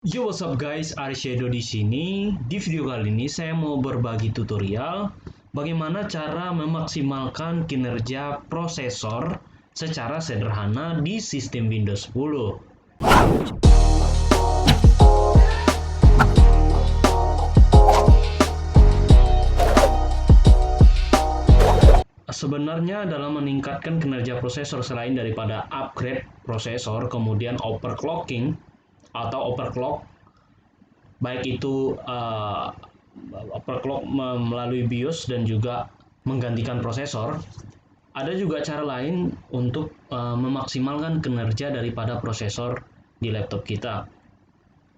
Yo, what's up guys, Arishedo di sini. Di video kali ini saya mau berbagi tutorial bagaimana cara memaksimalkan kinerja prosesor secara sederhana di sistem Windows 10. Sebenarnya dalam meningkatkan kinerja prosesor selain daripada upgrade prosesor, kemudian overclocking atau overclock, baik itu overclock melalui BIOS dan juga menggantikan prosesor, ada juga cara lain untuk memaksimalkan kinerja daripada prosesor di laptop kita.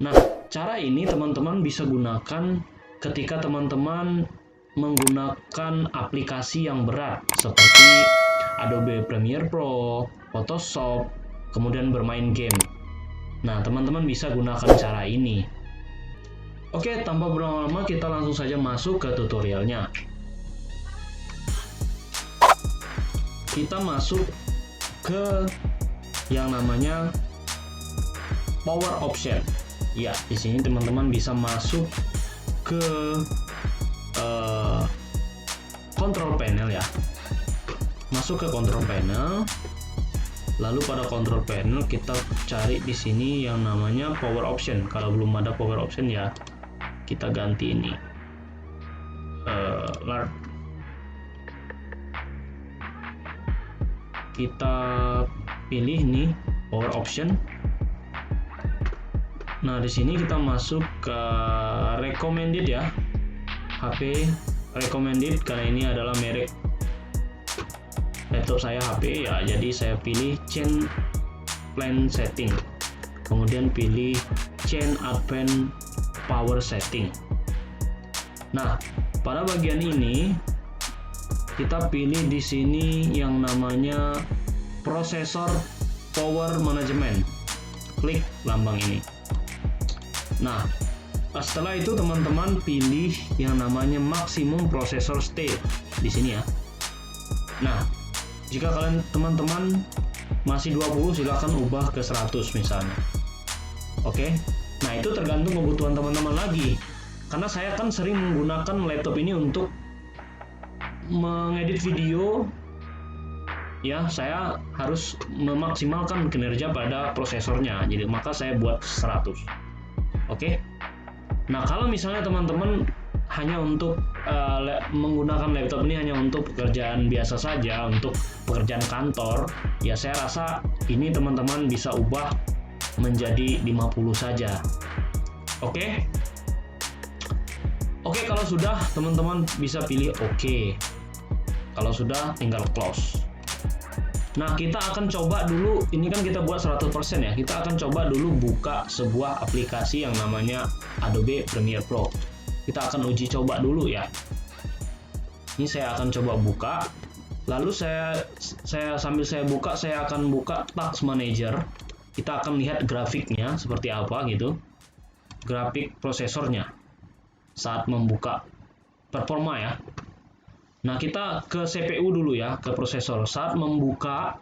Nah, cara ini teman-teman bisa gunakan ketika teman-teman menggunakan aplikasi yang berat seperti Adobe Premiere Pro, Photoshop, kemudian bermain game. Nah, teman-teman bisa gunakan cara ini. Oke, tanpa berlama-lama kita langsung saja masuk ke tutorialnya. Kita masuk ke yang namanya Power Option. Ya, di sini teman-teman bisa masuk ke Control Panel ya. Masuk ke Control Panel. Lalu pada Control Panel kita cari di sini yang namanya Power Option. Kalau belum ada Power Option ya, kita ganti ini. Kita pilih nih Power Option. Nah, di sini kita masuk ke recommended ya. HP recommended karena ini adalah merek laptop saya HP ya. Jadi saya pilih change plan setting. Kemudian pilih change advanced power setting. Nah, pada bagian ini kita pilih di sini yang namanya prosesor power management. Klik lambang ini. Nah, setelah itu teman-teman pilih yang namanya maximum processor state di sini ya. Nah, jika kalian teman-teman masih 20, silakan ubah ke 100 misalnya. Oke. Nah, itu tergantung kebutuhan teman-teman lagi. Karena saya kan sering menggunakan laptop ini untuk mengedit video ya, saya harus memaksimalkan kinerja pada prosesornya. Jadi maka saya buat 100. Oke. Nah, kalau misalnya teman-teman hanya untuk menggunakan laptop ini hanya untuk pekerjaan biasa saja, untuk pekerjaan kantor, ya saya rasa ini teman-teman bisa ubah menjadi 50 saja. Oke. Oke, kalau sudah teman-teman bisa pilih oke. Kalau sudah tinggal close. Nah, kita akan coba dulu, ini kan kita buat 100% ya. Kita akan coba dulu buka sebuah aplikasi yang namanya Adobe Premiere Pro. Kita akan uji coba dulu ya. Ini saya akan coba buka. Lalu saya sambil saya buka, saya akan buka Task Manager. Kita akan lihat grafiknya seperti apa gitu. Grafik prosesornya saat membuka performa ya. Nah, kita ke CPU dulu ya, ke prosesor. Saat membuka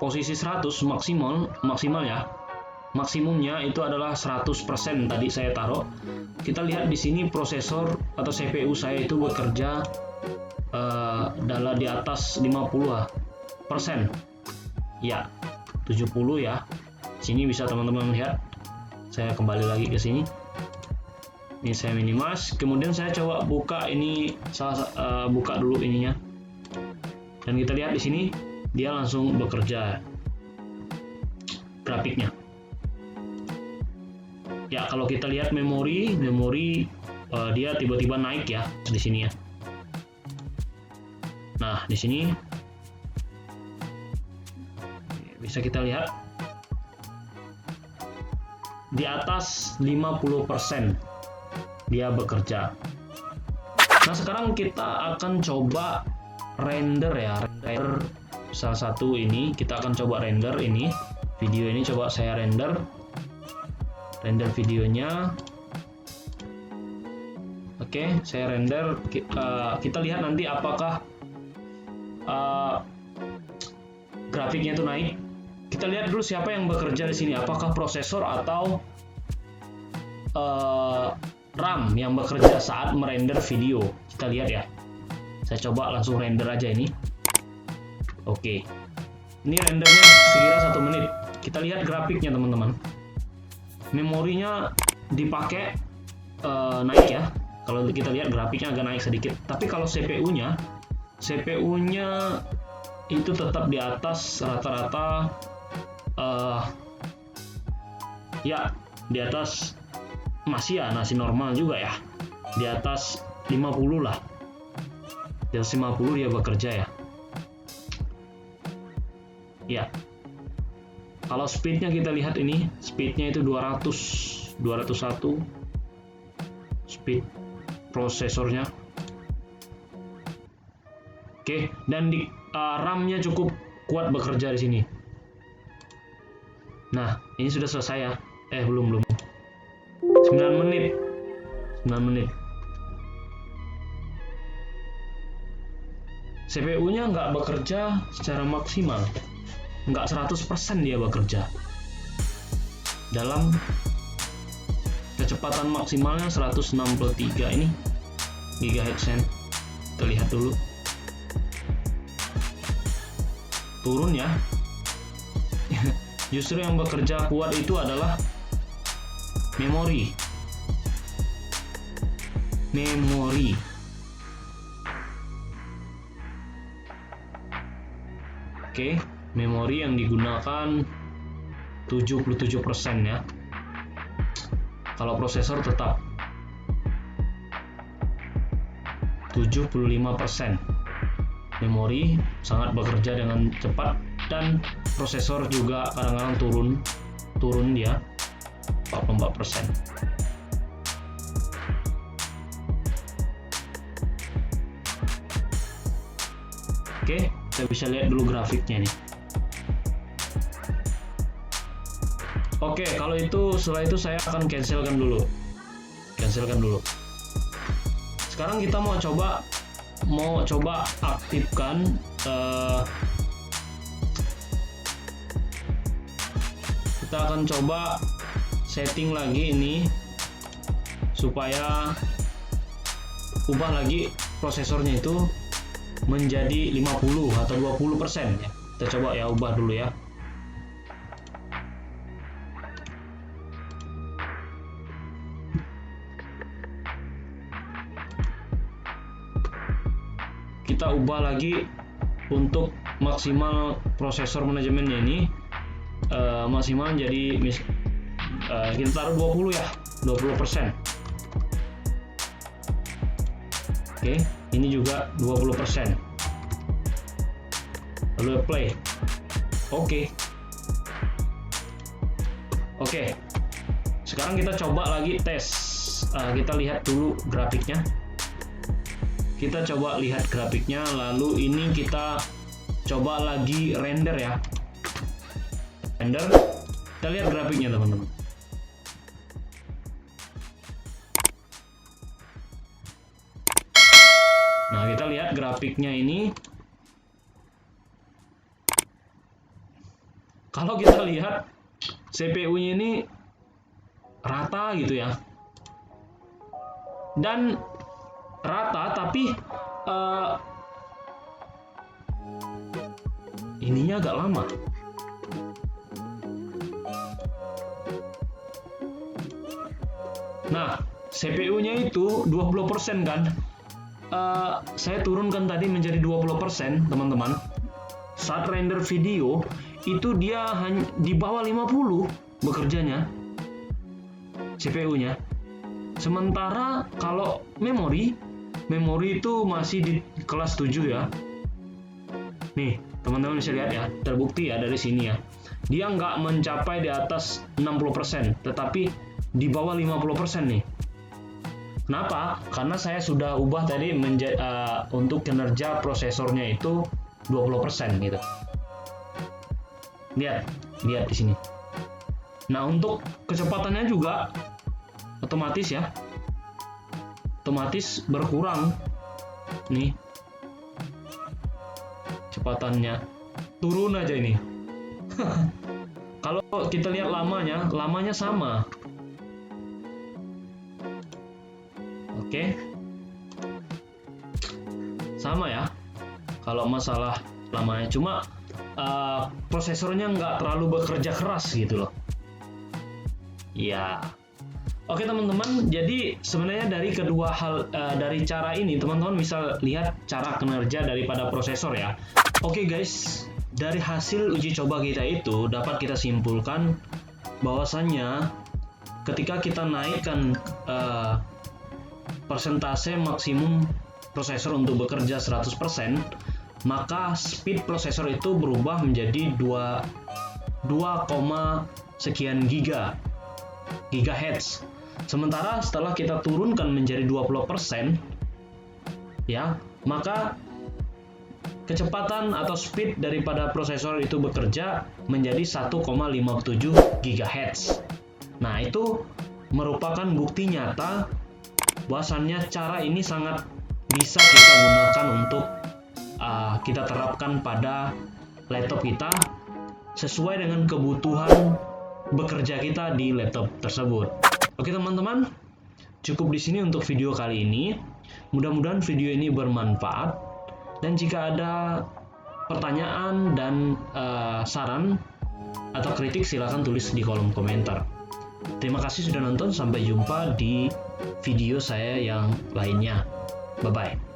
posisi 100 maksimal ya. Maksimumnya itu adalah 100% tadi saya taruh. Kita lihat di sini prosesor atau CPU saya itu bekerja dalam di atas 50% ya, 70 ya. Sini bisa teman-teman lihat. Saya kembali lagi ke sini. Ini saya minimize, kemudian saya coba buka ini, buka dulu ininya, dan kita lihat di sini dia langsung bekerja grafiknya. Ya, kalau kita lihat memori dia tiba-tiba naik ya di sini ya. Nah, di sini bisa kita lihat di atas 50%. Dia bekerja. Nah, sekarang kita akan coba render ya, render salah satu ini. Kita akan coba render ini, video ini coba saya render videonya. Oke, saya render. Kita lihat nanti apakah grafiknya itu naik Kita lihat dulu siapa yang bekerja di sini, apakah prosesor atau RAM yang bekerja saat merender video. Kita lihat ya. Saya coba langsung render aja ini. Oke. Ini rendernya sekira 1 menit. Kita lihat grafiknya teman-teman. Memorinya dipakai naik ya. Kalau kita lihat grafiknya agak naik sedikit. Tapi kalau CPU-nya itu tetap di atas rata-rata ya, di atas masih normal juga ya. Di atas 50 lah. Di atas 50 dia bekerja ya. Ya. Kalau speednya kita lihat ini, speednya itu 201 speed prosesornya. Oke, dan di RAM-nya cukup kuat bekerja di sini. Nah, ini sudah selesai ya. Belum. 9 menit. CPU-nya nggak bekerja secara maksimal. Nggak 100% dia bekerja. Dalam kecepatan maksimalnya 163 ini GHz. Kita lihat dulu. Turun ya. Justru yang bekerja kuat itu adalah memori. Oke, memori yang digunakan 77% ya. Kalau prosesor tetap 75%. Memori sangat bekerja dengan cepat, dan prosesor juga kadang-kadang turun dia 44%. Oke, kita bisa lihat dulu grafiknya nih. Oke, kalau itu setelah itu saya akan cancelkan dulu. Sekarang kita mau coba aktifkan kita akan coba setting lagi ini supaya ubah lagi prosesornya itu menjadi 50 atau 20% ya. Kita coba ya, ubah dulu ya. Kita ubah lagi untuk maksimal prosesor manajemennya ini, maksimal jadi kita taruh 20 ya, 20%. Oke, ini juga 20%. Lalu play. Oke. Sekarang kita coba lagi tes. Kita lihat dulu grafiknya. Lalu ini kita coba lagi render ya. Kita lihat grafiknya teman-teman. Nah, kita lihat grafiknya ini. Kalau kita lihat CPU-nya ini rata gitu ya. Dan rata, tapi ininya agak lama. Nah, CPU-nya itu 20% kan. Saya turunkan tadi menjadi 20%, teman-teman. Saat render video itu dia hanya di bawah 50 bekerjanya CPU-nya. Sementara kalau memori itu masih di kelas 7 ya. Nih, teman-teman bisa lihat ya, terbukti ya dari sini ya. Dia nggak mencapai di atas 60%, tetapi di bawah 50% nih. Kenapa? Karena saya sudah ubah tadi untuk kinerja prosesornya itu 20% gitu. Lihat di sini. Nah, untuk kecepatannya juga otomatis ya. Otomatis berkurang. Nih. Kecepatannya turun aja ini. Kalau kita lihat lamanya sama. Oke. Sama ya. Kalau masalah lamanya, cuma prosesornya nggak terlalu bekerja keras gitu loh. Ya. Oke teman-teman, jadi sebenarnya dari kedua hal, dari cara ini teman-teman bisa lihat cara kinerja daripada prosesor ya. Oke guys, dari hasil uji coba kita itu dapat kita simpulkan bahwasannya ketika kita naikkan persentase maksimum prosesor untuk bekerja 100%, maka speed prosesor itu berubah menjadi 2, sekian gigahertz. Sementara setelah kita turunkan menjadi 20%, ya, maka kecepatan atau speed daripada prosesor itu bekerja menjadi 1,57 GHz. Nah, itu merupakan bukti nyata bahwasannya cara ini sangat bisa kita gunakan untuk kita terapkan pada laptop kita sesuai dengan kebutuhan bekerja kita di laptop tersebut. Oke teman-teman, cukup di sini untuk video kali ini. Mudah-mudahan video ini bermanfaat. Dan jika ada pertanyaan dan saran atau kritik, silahkan tulis di kolom komentar. Terima kasih sudah nonton. Sampai jumpa di video saya yang lainnya. Bye-bye.